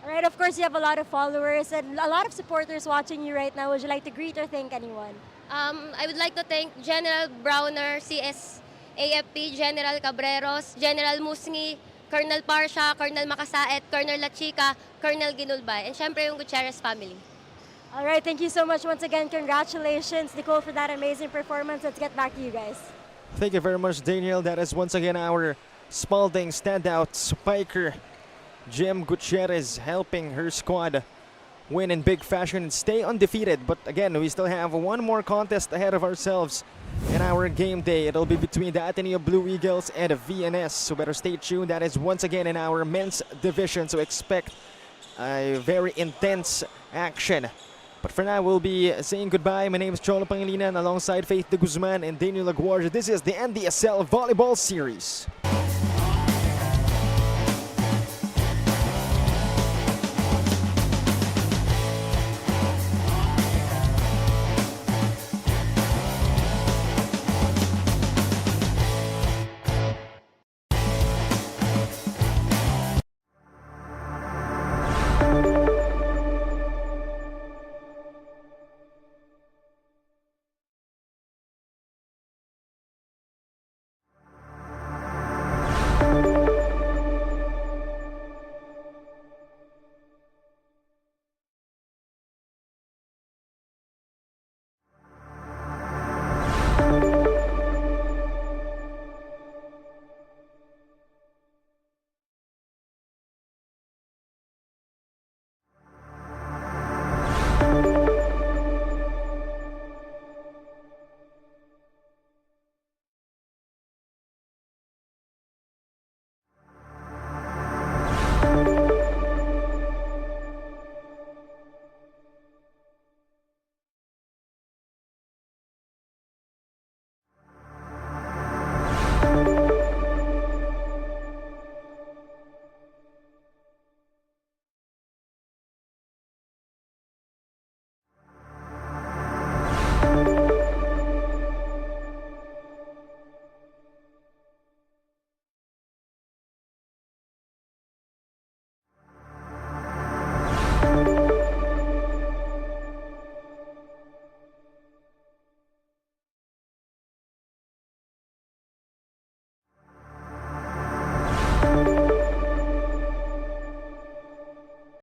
All right, of course, you have a lot of followers and a lot of supporters watching you right now. Would you like to greet or thank anyone? I would like to thank General Browner, CS AFP, General Cabreros, General Musngi, Colonel Parsha, Colonel Makasaet, Colonel La Chica, Colonel Ginulbay, and syempre yung Gutierrez family. All right, thank you so much once again. Congratulations, Nicole, for that amazing performance. Let's get back to you guys. Thank you very much, Daniel. That is once again our Spalding standout spiker, Jem Gutierrez, helping her squad win in big fashion and stay undefeated. But again, we still have one more contest ahead of ourselves in our game day. It'll be between the Ateneo Blue Eagles and the VNS, so better stay tuned. That is once again in our men's division, so expect a very intense action. But for now, we'll be saying goodbye. My name is Cholo Pangilinan alongside Faith de Guzman and Daniel LaGuardia. This is the NDSL Volleyball Series.